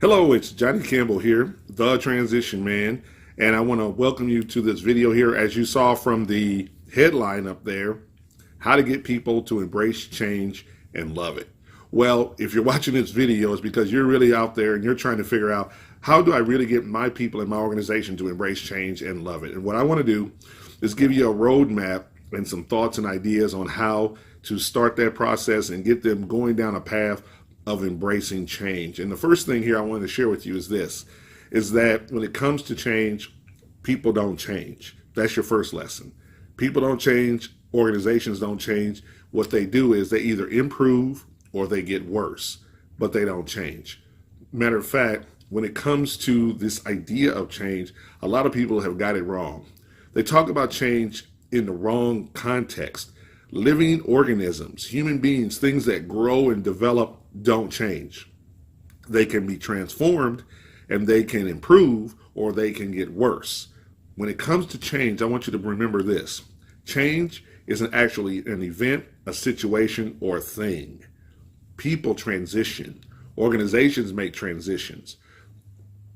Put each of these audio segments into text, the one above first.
Hello, it's Johnny Campbell here, the Transition Man, and I want to welcome you to this video here. As you saw from the headline up there, how to get people to embrace change and love it. Well, if you're watching this video, it's because you're really out there and you're trying to figure out, how do I really get my people in my organization to embrace change and love it? And what I want to do is give you a roadmap and some thoughts and ideas on how to start that process and get them going down a path of embracing change. And the first thing here I want to share with you is this, is that when it comes to change, people don't change. That's your first lesson. People don't change, organizations don't change. What they do is they either improve or they get worse, but they don't change. Matter of fact, when it comes to this idea of change, a lot of people have got it wrong. They talk about change in the wrong context. Living organisms, human beings, things that grow and develop don't change. They can be transformed and they can improve or they can get worse. When it comes to change, I want you to remember this. Change isn't actually an event, a situation, or a thing. People transition. Organizations make transitions.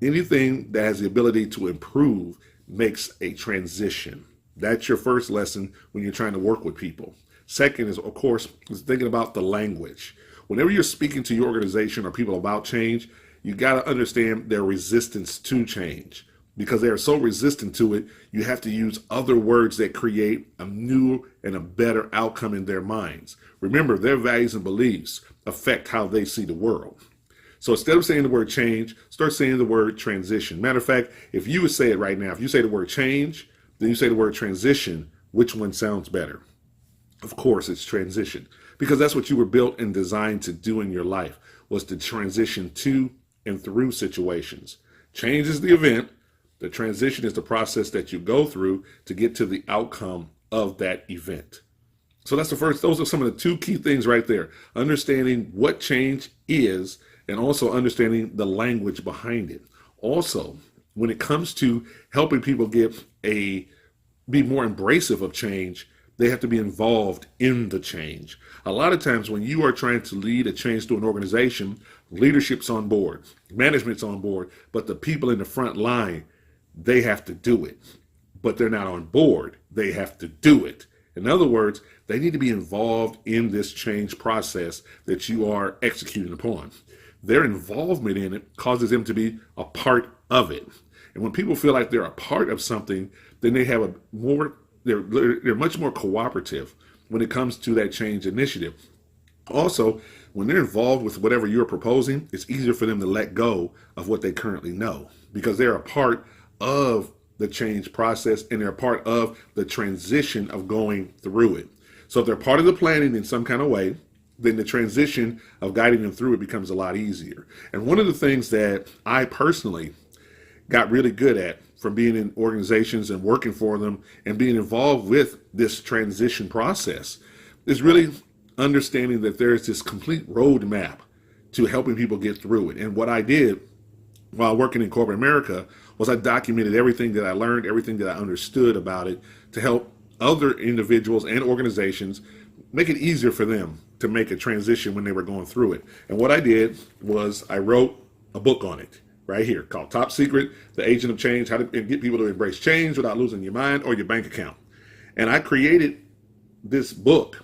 Anything that has the ability to improve makes a transition. That's your first lesson when you're trying to work with people. Second is, of course, is thinking about the language. Whenever you're speaking to your organization or people about change, you got to understand their resistance to change. Because they are so resistant to it, you have to use other words that create a new and a better outcome in their minds. Remember, their values and beliefs affect how they see the world. So instead of saying the word change, start saying the word transition. Matter of fact, if you would say it right now, if you say the word change, then you say the word transition, which one sounds better? Of course, it's transition, because that's what you were built and designed to do in your life, was to transition to and through situations. Change is the event. The transition is the process that you go through to get to the outcome of that event. So that's the first, those are some of the two key things right there. Understanding what change is and also understanding the language behind it. Also, when it comes to helping people be more embracive of change, they have to be involved in the change. A lot of times when you are trying to lead a change to an organization, leadership's on board, management's on board, but the people in the front line, they have to do it. But they're not on board. They have to do it. In other words, they need to be involved in this change process that you are executing upon. Their involvement in it causes them to be a part of it. And when people feel like they're a part of something, then they have they're much more cooperative when it comes to that change initiative. Also, when they're involved with whatever you're proposing, it's easier for them to let go of what they currently know, because they're a part of the change process and they're a part of the transition of going through it. So if they're part of the planning in some kind of way, then the transition of guiding them through it becomes a lot easier. And one of the things that I personally got really good at from being in organizations and working for them and being involved with this transition process is really understanding that there's this complete roadmap to helping people get through it. And what I did while working in corporate America was I documented everything that I learned, everything that I understood about it, to help other individuals and organizations make it easier for them to make a transition when they were going through it. And what I did was I wrote a book on it right here called Top Secret, The Agent of Change, How to Get People to Embrace Change Without Losing Your Mind or Your Bank Account. And I created this book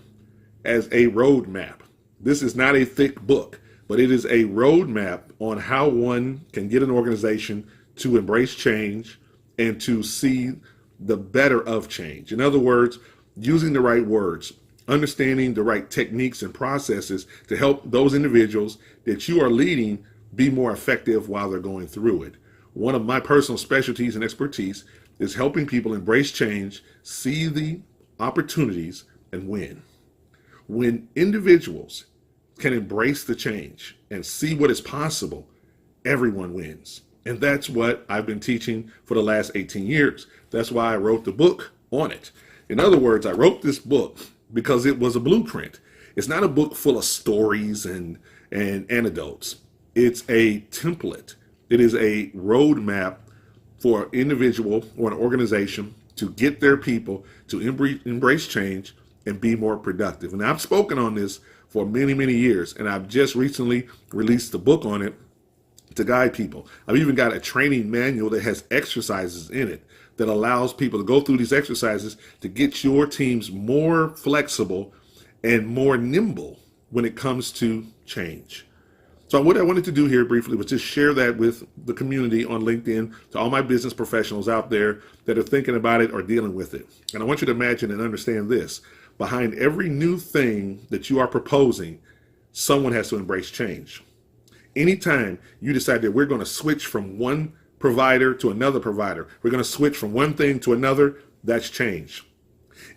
as a roadmap. This is not a thick book, but it is a roadmap on how one can get an organization to embrace change and to see the better of change. In other words, using the right words, understanding the right techniques and processes to help those individuals that you are leading be more effective while they're going through it. One of my personal specialties and expertise is helping people embrace change, see the opportunities, and win. When individuals can embrace the change and see what is possible, everyone wins. And that's what I've been teaching for the last 18 years. That's why I wrote the book on it. In other words, I wrote this book because it was a blueprint. It's not a book full of stories and anecdotes. It's a template. It is a roadmap for an individual or an organization to get their people to embrace change and be more productive. And I've spoken on this for many, many years, and I've just recently released a book on it to guide people. I've even got a training manual that has exercises in it that allows people to go through these exercises to get your teams more flexible and more nimble when it comes to change. So what I wanted to do here briefly was just share that with the community on LinkedIn, to all my business professionals out there that are thinking about it or dealing with it. And I want you to imagine and understand this. Behind every new thing that you are proposing, someone has to embrace change. Anytime you decide that we're going to switch from one provider to another provider, we're going to switch from one thing to another, that's change.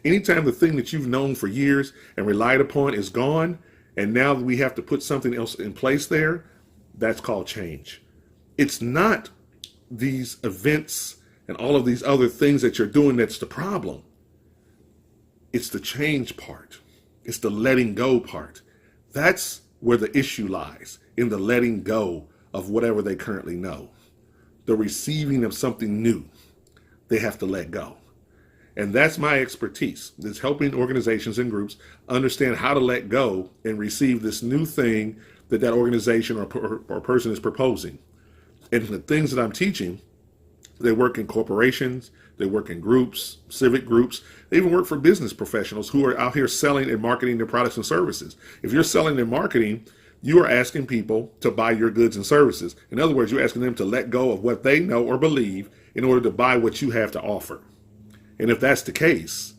Anytime the thing that you've known for years and relied upon is gone, and now we have to put something else in place there, that's called change. It's not these events and all of these other things that you're doing that's the problem. It's the change part. It's the letting go part. That's where the issue lies, in the letting go of whatever they currently know. The receiving of something new, they have to let go. And that's my expertise, is helping organizations and groups understand how to let go and receive this new thing that organization or person is proposing. And the things that I'm teaching, they work in corporations, they work in groups, civic groups, they even work for business professionals who are out here selling and marketing their products and services. If you're selling and marketing, you are asking people to buy your goods and services. In other words, you're asking them to let go of what they know or believe in order to buy what you have to offer. And if that's the case,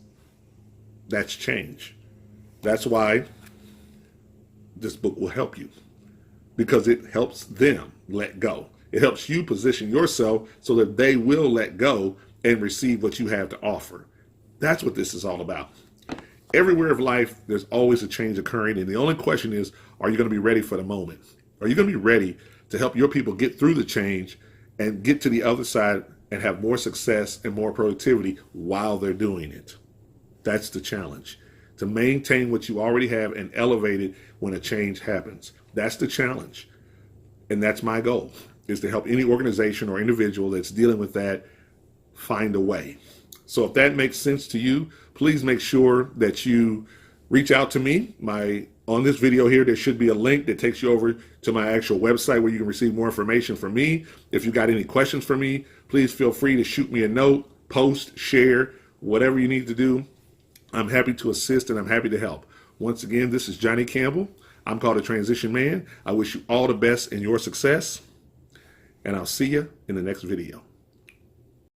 that's change. That's why this book will help you, because it helps them let go. It helps you position yourself so that they will let go and receive what you have to offer. That's what this is all about. Everywhere of life, there's always a change occurring. And the only question is, are you going to be ready for the moment? Are you going to be ready to help your people get through the change and get to the other side and have more success and more productivity while they're doing it? That's the challenge, to maintain what you already have and elevate it when a change happens. That's the challenge. And that's my goal, is to help any organization or individual that's dealing with that find a way. So if that makes sense to you, please make sure that you reach out to me. On this video here, there should be a link that takes you over to my actual website where you can receive more information from me. If you got any questions for me, please feel free to shoot me a note, post, share, whatever you need to do. I'm happy to assist and I'm happy to help. Once again, this is Johnny Campbell. I'm called a Transition Man. I wish you all the best in your success, and I'll see you in the next video.